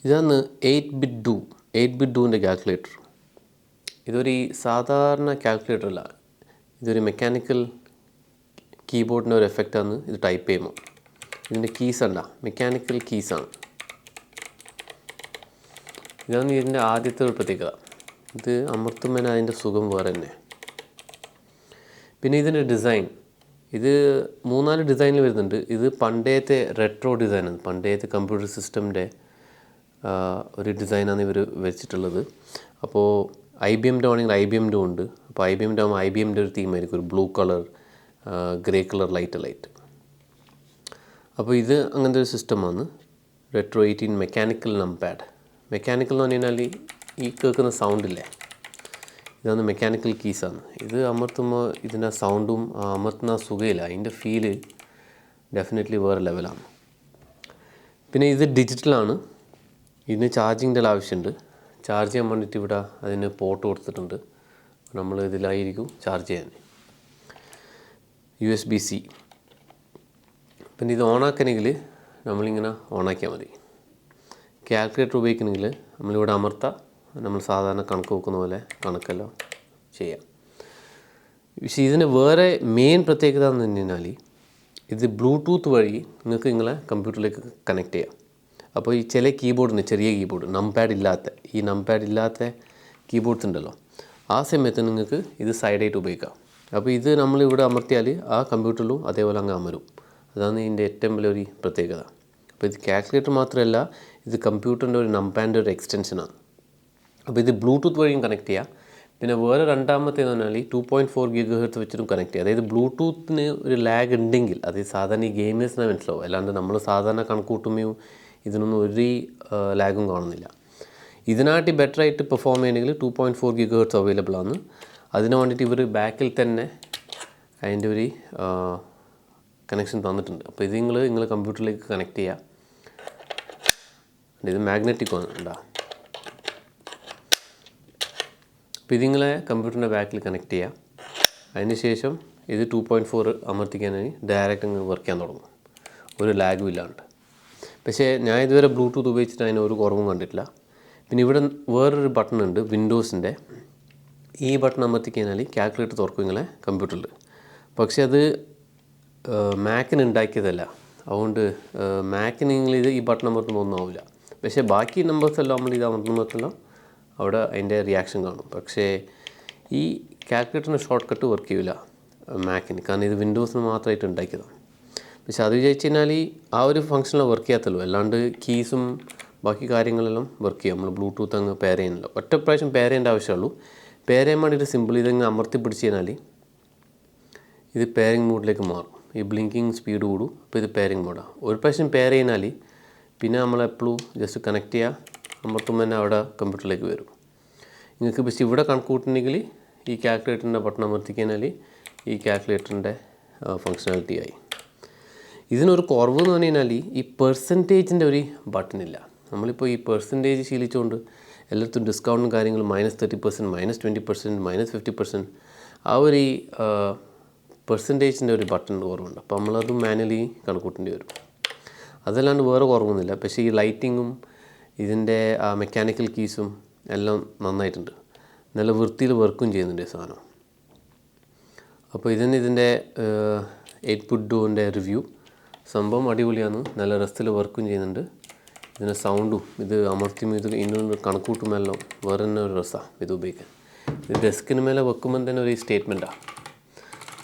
ഇതാണ് 8-bit ഡൂവിൻ്റെ calculator. ഇതൊരു സാധാരണ കാൽക്കുലേറ്റർ അല്ല, ഇതൊരു മെക്കാനിക്കൽ കീബോർഡിൻ്റെ ഒരു എഫക്റ്റാണ്. ഇത് ടൈപ്പ് ചെയ്യുമ്പോൾ ഇതിൻ്റെ കീസ് അല്ല, മെക്കാനിക്കൽ കീസാണ്. ഇതാണ് ഇതിൻ്റെ ആദ്യത്തെ ഒരു പ്രത്യേകത. ഇത് അമർത്തുമ്പോൾ അതിൻ്റെ സുഖം വേറെ തന്നെ. പിന്നെ ഇതിൻ്റെ ഡിസൈൻ, ഇത് 3-4 ഡിസൈനിൽ വരുന്നുണ്ട്. ഇത് പണ്ടത്തെ റെട്രോ ഡിസൈനാണ്, പണ്ടത്തെ കമ്പ്യൂട്ടർ സിസ്റ്റമിൻ്റെ ഒരു ഡിസൈനാണ് ഇവർ വെച്ചിട്ടുള്ളത്. അപ്പോൾ IBMൻ്റെ ആണെങ്കിൽ IBMൻ്റെ ഉണ്ട്. അപ്പോൾ IBMൻ്റെ ആകുമ്പോൾ IBMൻ്റെ ഒരു തീമായിരിക്കും, ഒരു blue colour, grey colour, light. അപ്പോൾ ഇത് അങ്ങനത്തെ ഒരു സിസ്റ്റമാണ്. Retro 18 mechanical numpad. മെക്കാനിക്കൽ എന്ന് പറഞ്ഞു കഴിഞ്ഞാൽ ഈ കേൾക്കുന്ന സൗണ്ടില്ലേ, ഇതാണ് മെക്കാനിക്കൽ കീസാണ്. ഇത് അമർത്തുമ്പോൾ ഇതിൻ്റെ സൗണ്ടും അമർത്തുന്ന സുഖമില്ല, അതിൻ്റെ ഫീല് ഡെഫിനറ്റ്ലി വേറെ ലെവലാണ്. പിന്നെ ഇത് ഡിജിറ്റലാണ്. ഇതിന് ചാർജിങ്ങിൻ്റെ ആവശ്യമുണ്ട്. ചാർജ് ചെയ്യാൻ വേണ്ടിയിട്ട് ഇവിടെ അതിന് പോർട്ട് കൊടുത്തിട്ടുണ്ട്. നമ്മൾ ഇതിലായിരിക്കും ചാർജ് ചെയ്യാൻ. USB-C. പിന്നെ ഇത് ഓണാക്കണമെങ്കിൽ നമ്മളിങ്ങനെ ഓണാക്കിയാൽ മതി. കാൽക്കുലേറ്റർ ഉപയോഗിക്കണമെങ്കിൽ നമ്മളിവിടെ അമർത്താം, നമ്മൾ സാധാരണ കണക്ക് വെക്കുന്ന പോലെ കണക്കെല്ലാം ചെയ്യാം. പക്ഷേ ഇതിന് വേറെ മെയിൻ പ്രത്യേകത എന്ന് പറഞ്ഞു കഴിഞ്ഞാൽ ഇത് ബ്ലൂടൂത്ത് വഴി നിങ്ങൾക്ക് നിങ്ങളെ കമ്പ്യൂട്ടറിലേക്ക് കണക്ട് ചെയ്യാം. അപ്പോൾ ഈ ചില കീബോർഡിന്, ചെറിയ കീബോർഡ്, നംപാഡ് ഇല്ലാത്ത കീബോർഡ്സ് ഉണ്ടല്ലോ, ആ സമയത്ത് നിങ്ങൾക്ക് ഇത് സൈഡായിട്ട് ഉപയോഗിക്കാം. അപ്പോൾ ഇത് നമ്മളിവിടെ അമർത്തിയാൽ ആ കമ്പ്യൂട്ടറിലും അതേപോലെ അങ്ങ് അമരും. അതാണ് ഇതിൻ്റെ ഏറ്റവും വലിയൊരു പ്രത്യേകത. അപ്പോൾ ഇത് കാൽക്കുലേറ്റർ മാത്രമല്ല, ഇത് കമ്പ്യൂട്ടറിൻ്റെ ഒരു നംപാഡിൻ്റെ ഒരു എക്സ്റ്റൻഷനാണ്. അപ്പോൾ ഇത് ബ്ലൂടൂത്ത് വഴിയും കണക്ട് ചെയ്യാം. പിന്നെ വേറെ രണ്ടാമത്തേന്ന് പറഞ്ഞാൽ 2.4 GHz വെച്ചിട്ടും കണക്ട് ചെയ്യുക. അതായത് ബ്ലൂടൂത്തിന് ഒരു ലാഗ് ഉണ്ടെങ്കിൽ, അതായത് സാധാരണ ഈ ഗെയിമേഴ്സിനെ മനസ്സിലാവും, അല്ലാണ്ട് നമ്മൾ സാധാരണ കണക്ക് കൂട്ടുമ്പോൾ ഇതിനൊന്നും ഒരു ലാഗും കാണുന്നില്ല. ഇതിനായിട്ട് ബെറ്ററായിട്ട് പെർഫോം ചെയ്യണമെങ്കിൽ 2.4 GHz അവൈലബിൾ ആണ്. അതിന് വേണ്ടിയിട്ട് ഇവർ ബാക്കിൽ തന്നെ അതിൻ്റെ ഒരു കണക്ഷൻ തന്നിട്ടുണ്ട്. അപ്പോൾ ഇത് നിങ്ങൾ കമ്പ്യൂട്ടറിലേക്ക് കണക്ട് ചെയ്യുക. ഇത് മാഗ്നറ്റിക് ആണ് ഉണ്ടാ. അപ്പോൾ ഇതിങ്ങളെ കമ്പ്യൂട്ടറിൻ്റെ ബാക്കിൽ കണക്ട് ചെയ്യുക. അതിന് ശേഷം ഇത് 2.4 അമർത്തിക്കാനായി ഡയറക്റ്റ് അങ്ങ് വർക്ക് ചെയ്യാൻ തുടങ്ങും, ഒരു ലാഗും ഇല്ലാണ്ട്. പക്ഷേ ഞാൻ ഇതുവരെ ബ്ലൂടൂത്ത് ഉപയോഗിച്ചിട്ട് അതിന് ഒരു കുറവും കണ്ടിട്ടില്ല. പിന്നെ ഇവിടെ വേറൊരു ബട്ടൺ ഉണ്ട് വിൻഡോസിൻ്റെ. ഈ ബട്ടൺ അമർത്തിക്കഴിഞ്ഞാൽ കാൽക്കുലേറ്റർ തുറക്കും നിങ്ങളെ കമ്പ്യൂട്ടറിൽ. പക്ഷേ അത് മാക്കിന് ഉണ്ടാക്കിയതല്ല, അതുകൊണ്ട് മാക്കിന് നിങ്ങൾ ഈ ബട്ടൺ അമർത്തുമ്പോൾ ഒന്നും ആവില്ല. പക്ഷേ ബാക്കി നമ്പേഴ്സ് എല്ലാം നമ്മൾ ഇത് അമർത്തുമ്പോഴെല്ലാം അവിടെ അതിൻ്റെ റിയാക്ഷൻ കാണും. പക്ഷേ ഈ കാൽക്കുലേറ്ററിന് ഷോർട്ട് കട്ട് വർക്ക് ചെയ്യില്ല മാക്കിന്, കാരണം ഇത് വിൻഡോസിന് മാത്രമായിട്ട് ഉണ്ടാക്കിയതാണ്. പക്ഷെ അത് വിചാരിച്ചു കഴിഞ്ഞാൽ ആ ഒരു ഫംഗ്ഷനിൽ വർക്ക് ചെയ്യാത്തുള്ളൂ, അല്ലാണ്ട് കീസും ബാക്കി കാര്യങ്ങളെല്ലാം വർക്ക് ചെയ്യും. നമ്മൾ ബ്ലൂടൂത്ത് അങ്ങ് പെയർ ചെയ്യുന്നില്ല, ഒറ്റ പ്രാവശ്യം പെയർ ചെയ്യേണ്ട ആവശ്യമുള്ളൂ. പെയർ ചെയ്യാൻ വേണ്ടിയിട്ട് സിമ്പിൾ, ഇതങ്ങ് അമർത്തി പിടിച്ച് കഴിഞ്ഞാൽ ഇത് പെയറിങ് മോഡിലേക്ക് മാറും. ഈ ബ്ലിങ്കിങ് സ്പീഡ് കൂടും. അപ്പോൾ ഇത് പെയറിങ് മോഡാണ്. ഒരു പ്രാവശ്യം പെയർ ചെയ്യുന്നാൽ പിന്നെ നമ്മളെപ്പോഴും ജസ്റ്റ് കണക്ട് ചെയ്യുക, അമർത്തുമ്പോൾ തന്നെ അവിടെ കമ്പ്യൂട്ടറിലേക്ക് വരും. നിങ്ങൾക്ക് പക്ഷേ ഇവിടെ കണക്ക് കൂട്ടണമെങ്കിൽ ഈ കാൽക്കുലേറ്ററിൻ്റെ ബട്ടൺ അമർത്തിക്കഴിഞ്ഞാൽ ഈ കാൽക്കുലേറ്ററിൻ്റെ ഫങ്ഷനാലിറ്റി ആയി. ഇതിനൊരു കുറവ് എന്ന് പറഞ്ഞു കഴിഞ്ഞാൽ ഈ പെർസെൻറ്റേജിൻ്റെ ഒരു ബട്ടണില്ല. നമ്മളിപ്പോൾ ഈ പെർസെൻറ്റേജ് ശീലിച്ചുകൊണ്ട് എല്ലായിടത്തും ഡിസ്കൗണ്ടും കാര്യങ്ങളും -30%, -20%, -50%, ആ ഒരു പെർസെൻറ്റേജിൻ്റെ ഒരു ബട്ടൺ കുറവുണ്ട്. അപ്പോൾ നമ്മളത് മാനുവലി കണക്കൂട്ടേണ്ടി വരും. അതല്ലാണ്ട് വേറെ കുറവൊന്നുമില്ല. പക്ഷേ ഈ ലൈറ്റിങ്ങും ഇതിൻ്റെ മെക്കാനിക്കൽ കീസും എല്ലാം നന്നായിട്ടുണ്ട്, നല്ല വൃത്തിയിൽ വർക്കും ചെയ്യുന്നുണ്ട് ഈ സാധനം. അപ്പോൾ ഇതിൻ്റെ 8-bit ഡൂവിൻ്റെ റിവ്യൂ. സംഭവം അടിപൊളിയാണ്, നല്ല രസത്തിൽ വർക്കും ചെയ്യുന്നുണ്ട്. ഇതിൻ്റെ സൗണ്ടും ഇത് അമർത്തിയും ഇത് ഇന്നൊന്ന് കണക്കൂട്ടുമെല്ലാം വേറെ തന്നെ ഒരു രസമാണ് ഇത് ഉപയോഗിക്കാൻ. ഇത് ഡെസ്കിന് മേലെ വെക്കുമ്പോൾ തന്നെ ഒരു സ്റ്റേറ്റ്മെൻറ്റാണ്,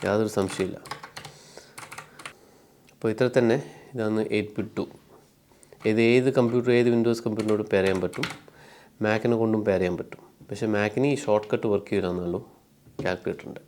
യാതൊരു സംശയമില്ല. അപ്പോൾ ഇത്ര തന്നെ ഇതാണ് 8-bit ഡൂ. ഏത് കമ്പ്യൂട്ടർ, ഏത് വിൻഡോസ് കമ്പ്യൂട്ടറിനോട് പെയർ ചെയ്യാൻ പറ്റും, മാക്കിനെ കൊണ്ടും പെയർ ചെയ്യാൻ പറ്റും. പക്ഷേ മാക്കിന് ഈ ഷോർട്ട് കട്ട് വർക്ക് ചെയ്യില്ല എന്നുള്ളൂ കാൽക്കുലേറ്ററിൻ്റെ.